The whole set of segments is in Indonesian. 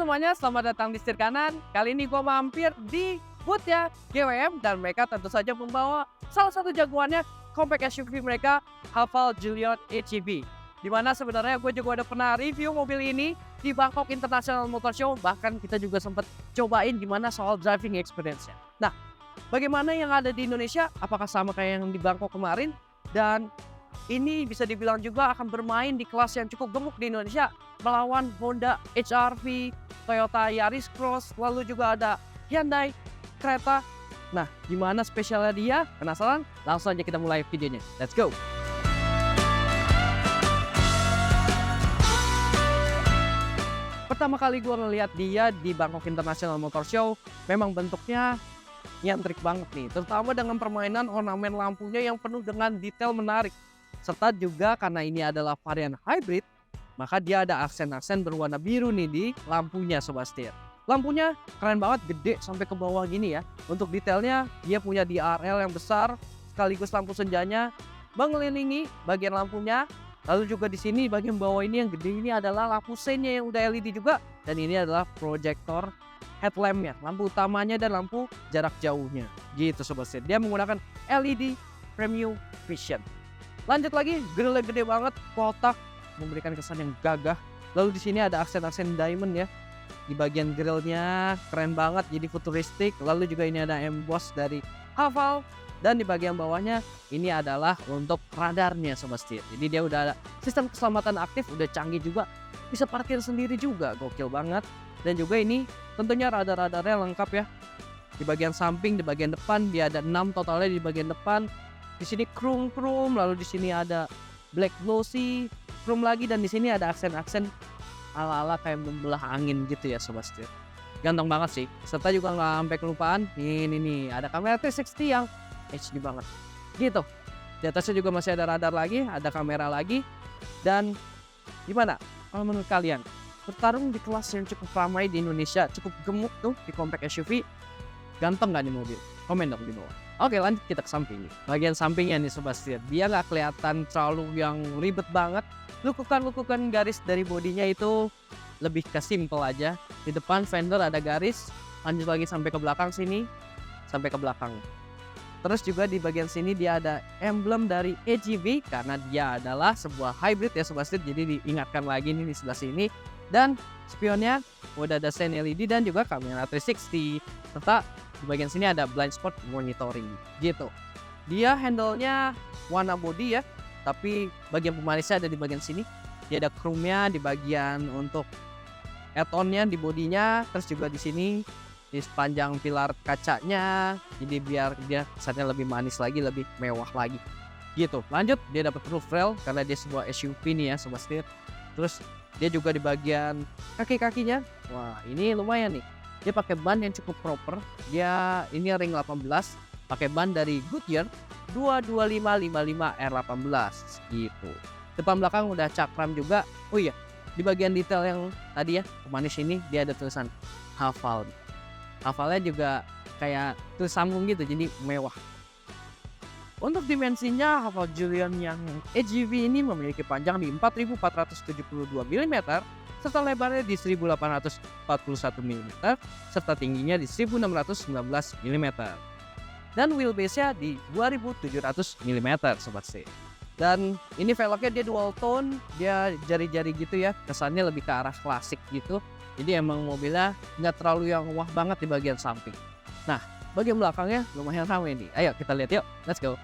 semuanya, selamat datang di setir kanan. Kali ini gue mampir di booth-nya GWM dan mereka tentu saja membawa salah satu jagoannya, compact SUV mereka, Haval Julion HEV. Dimana sebenarnya gue juga udah pernah review mobil ini di Bangkok International Motor Show, bahkan kita juga sempat cobain gimana soal driving experience-nya. Nah, bagaimana yang ada di Indonesia? Apakah sama kayak yang di Bangkok kemarin? Dan ini bisa dibilang juga akan bermain di kelas yang cukup gemuk di Indonesia melawan Honda HR-V, Toyota Yaris Cross, lalu juga ada Hyundai Creta. Nah, gimana spesialnya dia? Penasaran? Langsung aja kita mulai videonya. Let's go! Pertama kali gue ngeliat dia di Bangkok International Motor Show, memang bentuknya nyentrik banget nih, terutama dengan permainan ornamen lampunya yang penuh dengan detail menarik. Serta juga karena ini adalah varian hybrid, maka dia ada aksen-aksen berwarna biru nih di lampunya Sobat Setir. Lampunya keren banget, gede sampai ke bawah gini ya. Untuk detailnya dia punya DRL yang besar, sekaligus lampu senjanya mengelilingi bagian lampunya. Lalu juga di sini bagian bawah ini yang gede ini adalah lampu seinnya yang udah LED juga. Dan ini adalah proyektor headlampnya, lampu utamanya dan lampu jarak jauhnya. Gitu Sobat Setir. Dia menggunakan LED Premium Vision. Lanjut lagi, grillnya gede banget, kotak, memberikan kesan yang gagah. Lalu di sini ada aksen-aksen diamond ya. Di bagian grillnya keren banget, jadi futuristik. Lalu juga ini ada emboss dari Haval. Dan di bagian bawahnya ini adalah untuk radarnya Sobat Setir. Jadi dia udah ada sistem keselamatan aktif, udah canggih juga. Bisa parkir sendiri juga, gokil banget. Dan juga ini tentunya radar-radarnya lengkap ya. Di bagian samping, di bagian depan dia ada 6 totalnya di bagian depan. Di sini chrome, lalu di sini ada black glossy, chrome lagi, dan di sini ada aksen-aksen ala-ala kayak membelah angin gitu ya Sobat Setir. Ganteng banget sih. Serta juga nggak sampai kelupaan. Ini nih, ada kamera 360 yang HD banget. Gitu. Di atasnya juga masih ada radar lagi, ada kamera lagi. Dan gimana? Kalau menurut kalian, bertarung di kelas yang cukup ramai di Indonesia, cukup gemuk tuh di compact SUV, ganteng nggak nih mobil? Komen dong di bawah. Oke, lanjut kita ke samping nih. Bagian sampingnya nih Sobat Setir, dia nggak kelihatan terlalu yang ribet banget. Lukukan garis dari bodinya itu lebih ke simple aja. Di depan fender ada garis, lanjut lagi sampai ke belakang sini, sampai ke belakang. Terus juga di bagian sini dia ada emblem dari HEV karena dia adalah sebuah hybrid ya Sobat Setir. Jadi diingatkan lagi nih di sebelah sini. Dan spionnya udah ada sen LED dan juga kamera 360. Serta di bagian sini ada blind spot monitoring gitu. Dia handle-nya warna body ya, tapi bagian pemanisnya ada di bagian sini. Dia ada chrome-nya di bagian untuk add-on-nya di bodinya, terus juga di sini di sepanjang pilar kacanya. Jadi biar dia kesannya lebih manis lagi, lebih mewah lagi. Gitu. Lanjut, dia dapat roof rail karena dia sebuah SUV nih ya Sobat Setir. Terus dia juga di bagian kaki-kakinya. Wah, ini lumayan nih. Dia pakai ban yang cukup proper. Dia ini ring 18, pakai ban dari Goodyear 22555 R18 gitu. Depan belakang udah cakram juga. Oh iya, di bagian detail yang tadi ya, pemanis ini dia ada tulisan Haval. Havalnya juga kayak tulis sambung gitu, jadi mewah. Untuk dimensinya, Haval Julion yang HEV ini memiliki panjang di 4472 mm, serta lebarnya di 1841 mm, serta tingginya di 1619 mm. Dan wheelbase-nya di 2700 mm Sobat Setir. Dan ini velgnya dia dual tone, dia jari-jari gitu ya, kesannya lebih ke arah klasik gitu. Jadi emang mobilnya nggak terlalu yang wah banget di bagian samping. Nah, bagian belakangnya lumayan ramai nih. Ayo kita lihat yuk, let's go.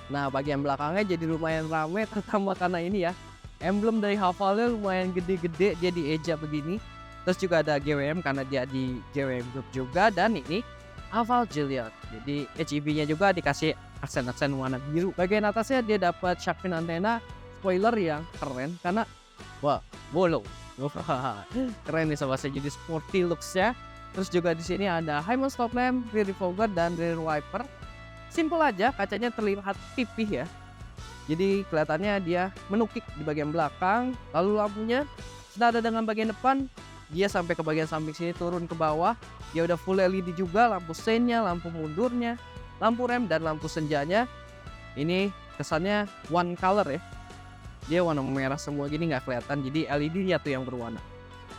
Nah, bagian belakangnya jadi lumayan ramai, terutama karena ini ya, emblem dari Havalnya lumayan gede-gede, dia di eja begini. Terus juga ada GWM karena dia di GWM Group juga. Dan ini Haval Julion. Jadi HEV-nya juga dikasih aksen-aksen warna biru. Bagian atasnya dia dapat shark fin antena, spoiler yang keren karena wah, bolong. Keren nih Sobat Setir, jadi sporty looks-nya. Terus juga di sini ada high mount stop lamp, rear defogger dan rear wiper. Simple aja, kacanya terlihat pipih ya. Jadi kelihatannya dia menukik di bagian belakang. Lalu lampunya senada dengan bagian depan, dia sampai ke bagian samping sini turun ke bawah. Dia udah full LED juga, lampu seinnya, lampu mundurnya, lampu rem dan lampu senjanya. Ini kesannya one color ya. Dia warna merah semua gini nggak kelihatan, jadi LED-nya tuh yang berwarna.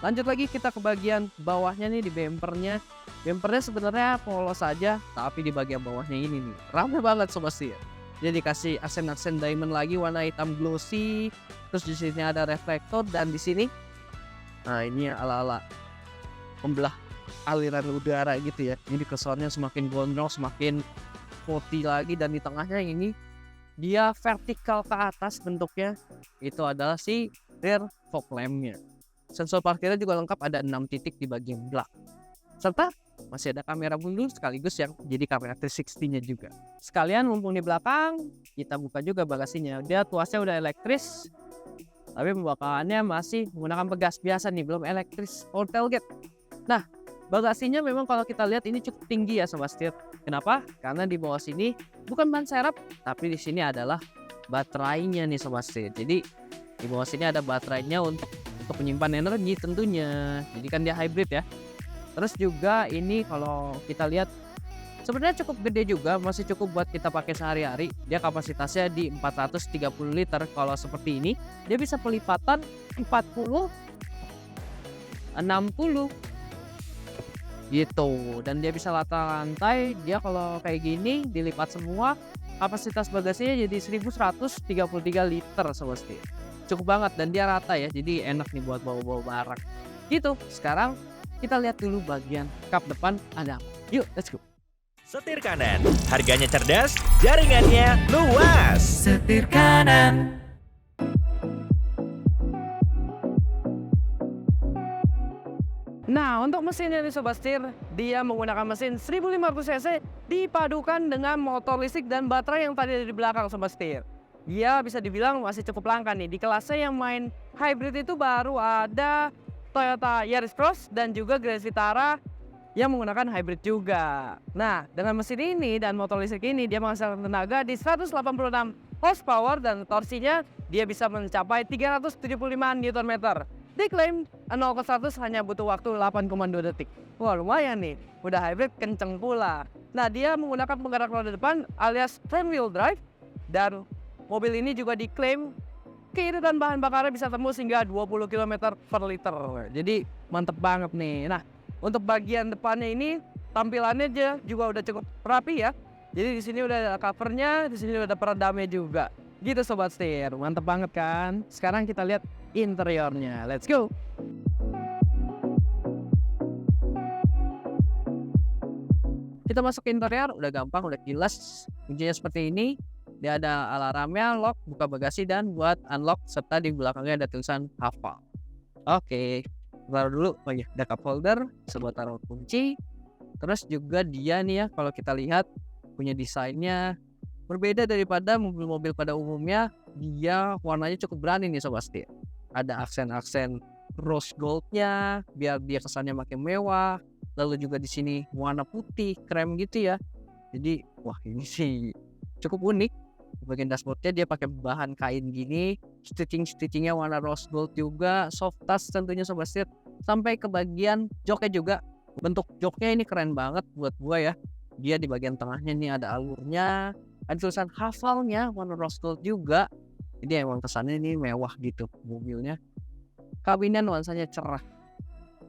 Lanjut lagi kita ke bagian bawahnya nih di bempernya. Bempernya sebenarnya polos saja, tapi di bagian bawahnya ini nih rame banget sobat setir. Dia dikasih aksen-aksen diamond lagi warna hitam glossy. Terus di sini ada reflektor dan di sini, nah ini ala-ala membelah aliran udara gitu ya. Ini kesannya semakin gondrong, semakin putih lagi, dan di tengahnya ini dia vertikal ke atas bentuknya. Itu adalah si rear fog lamp-nya. Sensor parkirnya juga lengkap, ada 6 titik di bagian belakang. Serta masih ada kamera mundur sekaligus yang jadi kamera 360-nya juga. Sekalian mumpung di belakang, kita buka juga bagasinya. Dia tuasnya udah elektris, tapi pembakarannya masih menggunakan pegas biasa nih, belum elektris or tailgate. Nah, bagasinya memang kalau kita lihat ini cukup tinggi ya sobat setir. Kenapa? Karena di bawah sini bukan ban serep, tapi di sini adalah baterainya nih sobat setir. Jadi di bawah sini ada baterainya untuk menyimpan energi tentunya. Jadi kan dia hybrid ya. Terus juga ini kalau kita lihat sebenarnya cukup gede juga, masih cukup buat kita pakai sehari-hari. Dia kapasitasnya di 430 liter. Kalau seperti ini dia bisa pelipatan 40, 60 gitu, dan dia bisa rata lantai. Dia kalau kayak gini dilipat semua, kapasitas bagasinya jadi 1133 liter sobat setir. Cukup banget, dan dia rata ya, jadi enak nih buat bawa-bawa barang gitu. Sekarang kita lihat dulu bagian kap depan ada apa. Yuk, let's go. Setir kanan, harganya cerdas, jaringannya luas. Setir kanan. Nah, untuk mesinnya nih sobat setir, dia menggunakan mesin 1500 cc dipadukan dengan motor listrik dan baterai yang tadi ada di belakang sobat setir. Dia bisa dibilang masih cukup langka nih. Di kelasnya yang main hybrid itu baru ada Toyota Yaris Cross dan juga Grand Vitara yang menggunakan hybrid juga. Nah, dengan mesin ini dan motor listrik ini dia menghasilkan tenaga di 186 horsepower dan torsinya dia bisa mencapai 375 Nm. Diklaim 0 ke 100 hanya butuh waktu 8,2 detik. Wah, lumayan nih. Udah hybrid kenceng pula. Nah, dia menggunakan penggerak roda depan alias front wheel drive, dan mobil ini juga diklaim keiritan bahan bakarnya bisa tembus hingga 20 km per liter. Jadi mantep banget nih. Nah, untuk bagian depannya ini tampilannya juga udah cukup rapi ya. Jadi di sini udah ada covernya, di sini udah ada peredamnya juga. Gitu sobat setir, mantep banget kan? Sekarang kita lihat interiornya. Let's go. Kita masuk ke interior, udah gampang, udah jelas. Kuncinya seperti ini. Dia ada alarmnya, lock, buka bagasi, dan buat unlock, serta di belakangnya ada tulisan hafal. Oke, taruh dulu. Oh iya, ada cup holder, sebuah taruh kunci. Terus juga dia nih ya, kalau kita lihat punya desainnya berbeda daripada mobil-mobil pada umumnya. Dia warnanya cukup berani nih sobat setir. Ada aksen-aksen rose goldnya, biar dia kesannya makin mewah. Lalu juga di sini warna putih, krem gitu ya. Jadi, wah ini sih cukup unik. Di bagian dashboardnya dia pakai bahan kain gini, stitchingnya warna rose gold juga, soft touch tentunya sobat setir. Sampai ke bagian joknya juga, bentuk joknya ini keren banget buat gua ya. Dia di bagian tengahnya nih ada alurnya, ada tulisan hafalnya warna rose gold juga. Jadi emang kesannya ini mewah gitu mobilnya. Kabinnya nuansanya cerah.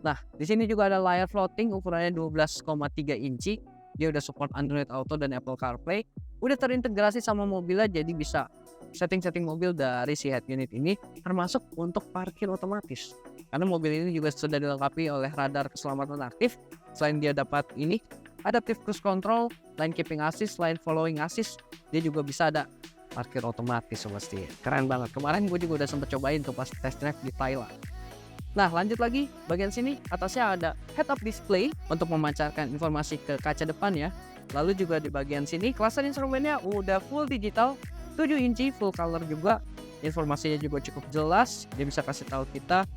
Nah, di sini juga ada layar floating ukurannya 12,3 inci. Dia udah support Android Auto dan Apple CarPlay. Udah terintegrasi sama mobilnya, jadi bisa setting-setting mobil dari si head unit ini, termasuk untuk parkir otomatis. Karena mobil ini juga sudah dilengkapi oleh radar keselamatan aktif. Selain dia dapat ini, adaptive cruise control, lane keeping assist, lane following assist, dia juga bisa ada parkir otomatis pasti. Keren banget. Kemarin gue juga udah sempet cobain tuh pas test drive di Thailand. Nah, lanjut lagi bagian sini, atasnya ada head up display untuk memancarkan informasi ke kaca depan ya. Lalu juga di bagian sini cluster instrumennya udah full digital, 7 inci full color juga. Informasinya juga cukup jelas. Dia bisa kasih tahu kita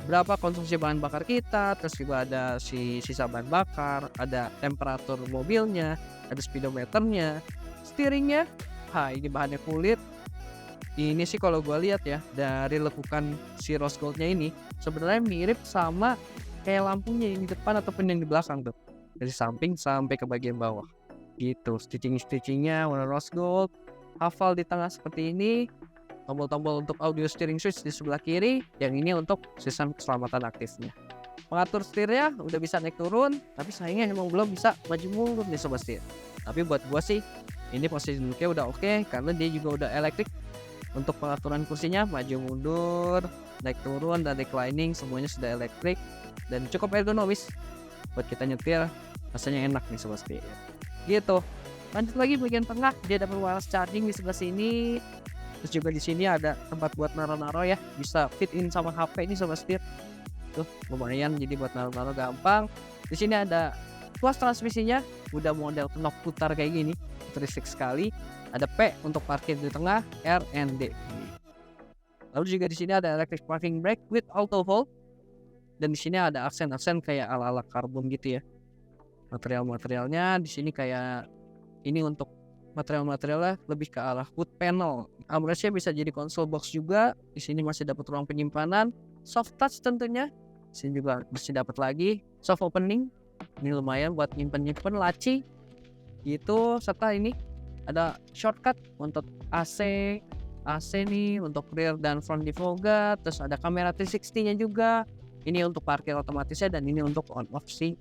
berapa konsumsi bahan bakar kita, terus juga ada sisa bahan bakar, ada temperatur mobilnya, ada speedometernya, steeringnya. Ini bahannya kulit. Ini sih kalau gue lihat ya, dari lekukan si rose goldnya ini sebenarnya mirip sama kayak lampunya yang di depan ataupun yang di belakang tuh, dari samping sampai ke bagian bawah gitu. Stitchingnya warna rose gold, hafal di tengah seperti ini. tombol-tombol untuk audio steering switch di sebelah kiri, yang ini untuk sistem keselamatan aktifnya. Pengatur setirnya udah bisa naik turun, tapi sayangnya emang belum bisa maju mundur nih sobat setir. Tapi buat gua sih ini posisi duduknya udah oke, karena dia juga udah elektrik. Untuk pengaturan kursinya maju mundur, naik turun dan reclining semuanya sudah elektrik dan cukup ergonomis buat kita nyetir, rasanya enak nih sobat setir. Gitu. Lanjut lagi bagian tengah, dia dapat wireless charging di sebelah sini. Terus juga di sini ada tempat buat naro-naro ya, bisa fit in sama HP ini sobat setir. Tuh lumayan, jadi buat naro-naro gampang. Di sini ada tuas transmisinya, udah model knob putar kayak gini, futuristik sekali. Ada P untuk parkir di tengah, R and D. Lalu juga di sini ada electric parking brake with auto hold. Dan di sini ada aksen-aksen kayak ala-ala karbon gitu ya. Material-materialnya di sini kayak ini untuk material-materialnya lebih ke arah wood panel. Armrestnya bisa jadi console box juga. Di sini masih dapat ruang penyimpanan, soft touch tentunya. Di sini juga masih dapat lagi soft opening. Ini lumayan buat nyimpen laci gitu. Serta ini ada shortcut untuk AC nih untuk rear dan front defogger. Terus ada kamera 360 nya juga. Ini untuk parkir otomatisnya dan ini untuk on off si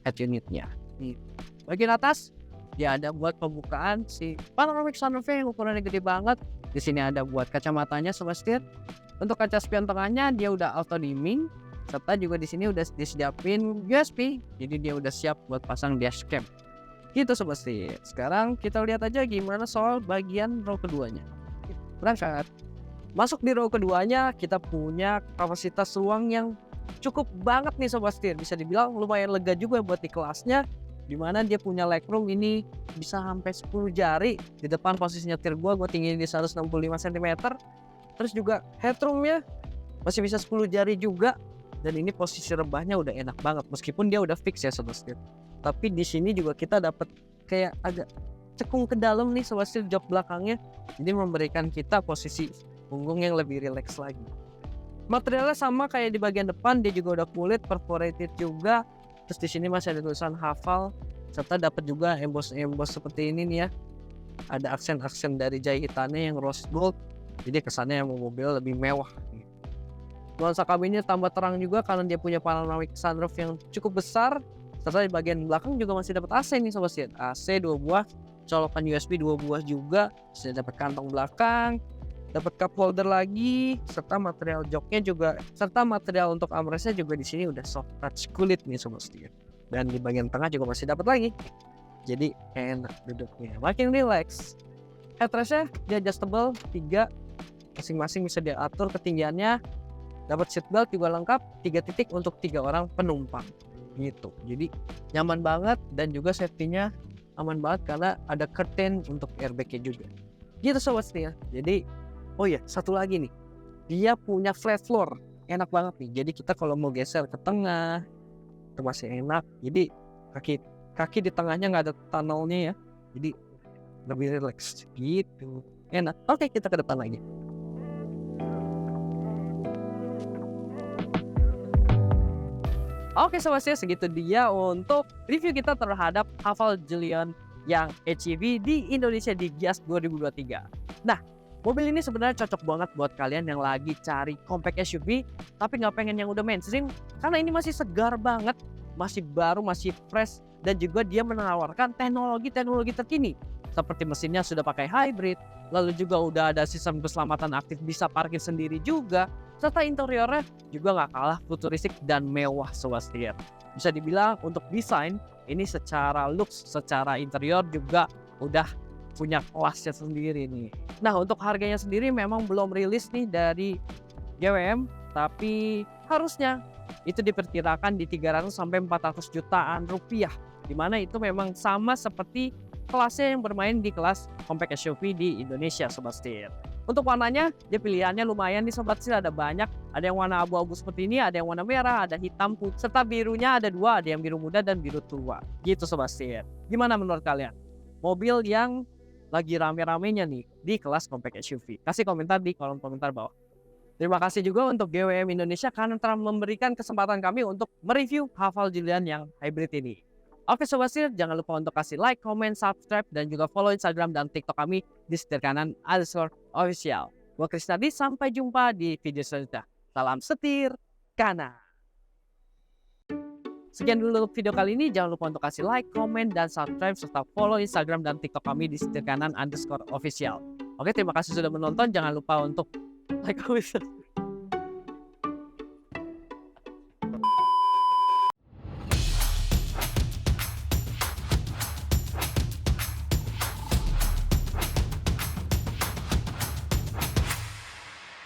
head unitnya. Nih. Bagian atas dia ada buat pembukaan si panoramic sunroof yang ukurannya gede banget. Di sini ada buat kacamatanya sobat setir. Untuk kaca spion tengahnya dia udah auto dimming, serta juga di sini udah disediain USB. Jadi dia udah siap buat pasang dashcam. Gitu sobat setir. Sekarang kita lihat aja gimana soal bagian row keduanya. Berangkat. Masuk di row keduanya kita punya kapasitas ruang yang cukup banget nih sobat setir. Bisa dibilang lumayan lega juga buat di kelasnya, dimana dia punya legroom ini bisa sampai 10 jari. Di depan posisi nyetir gue tinggi di 165 cm. Terus juga headroomnya masih bisa 10 jari juga. Dan ini posisi rebahnya udah enak banget, meskipun dia udah fix ya sobat setir. Tapi di sini juga kita dapat kayak agak cekung ke dalam nih sobat setir jok belakangnya. Jadi memberikan kita posisi punggung yang lebih rileks lagi. Materialnya sama kayak di bagian depan, dia juga udah kulit perforated juga. Terus di sini masih ada tulisan Haval, serta dapat juga emboss seperti ini nih ya. Ada aksen-aksen dari jahitannya yang rose gold, jadi kesannya yang mobil lebih mewah. Nuansa kabinnya tambah terang juga karena dia punya panoramic sunroof yang cukup besar. Serta di bagian belakang juga masih dapat AC nih sobat setir. AC 2 buah, colokan USB 2 buah juga. Sudah dapat kantong belakang, dapat cup holder lagi, serta material joknya juga, serta material untuk armrestnya juga di sini udah soft touch kulit nih sobat setir. Dan di bagian tengah juga masih dapat lagi. Jadi enak duduknya, makin relax. Headrestnya dia adjustable 3, masing-masing bisa diatur ketinggiannya. Dapat seatbelt juga lengkap, 3 titik untuk 3 orang penumpang gitu. Jadi nyaman banget dan juga safety-nya aman banget karena ada curtain untuk airbag-nya juga. Gitu sobat setir. Jadi oh ya, satu lagi nih. Dia punya flat floor. Enak banget nih. Jadi kita kalau mau geser ke tengah itu masih enak. Jadi kaki di tengahnya nggak ada tunnelnya ya. Jadi lebih relax gitu. Enak. Oke, kita ke depan lagi. Oke sobat setir, segitu dia untuk review kita terhadap Haval Julian yang HEV di Indonesia di Gias 2023. Nah, mobil ini sebenarnya cocok banget buat kalian yang lagi cari compact SUV tapi nggak pengen yang udah mainstream, karena ini masih segar banget, masih baru, masih fresh, dan juga dia menawarkan teknologi terkini seperti mesinnya sudah pakai hybrid, lalu juga udah ada sistem keselamatan aktif, bisa parkir sendiri juga, serta interiornya juga nggak kalah futuristik dan mewah sobat setir. Bisa dibilang untuk desain ini secara looks, secara interior juga udah punya kelasnya sendiri nih. Nah untuk harganya sendiri memang belum rilis nih dari GWM, tapi harusnya itu diperkirakan di 300 sampai 400 jutaan rupiah, dimana itu memang sama seperti kelasnya yang bermain di kelas compact SUV di Indonesia sobat setir. Untuk warnanya, dia pilihannya lumayan nih sobat setir, ada banyak. Ada yang warna abu-abu seperti ini, ada yang warna merah, ada hitam putih, serta birunya ada 2, ada yang biru muda dan biru tua. Gitu sobat setir. Gimana menurut kalian? Mobil yang lagi rame-ramenya nih di kelas compact SUV. Kasih komentar di kolom komentar bawah. Terima kasih juga untuk GWM Indonesia karena telah memberikan kesempatan kami untuk mereview Haval Julian yang hybrid ini. Oke sobat setir, jangan lupa untuk kasih like, comment, subscribe, dan juga follow Instagram dan TikTok kami di setir kanan _official. Gua Krisnadi, sampai jumpa di video selanjutnya. Salam setir kanan. Sekian dulu video kali ini. Jangan lupa untuk kasih like, komen, dan subscribe, serta follow Instagram dan TikTok kami di setirkanan_official. Oke, terima kasih sudah menonton. Jangan lupa untuk like, comment,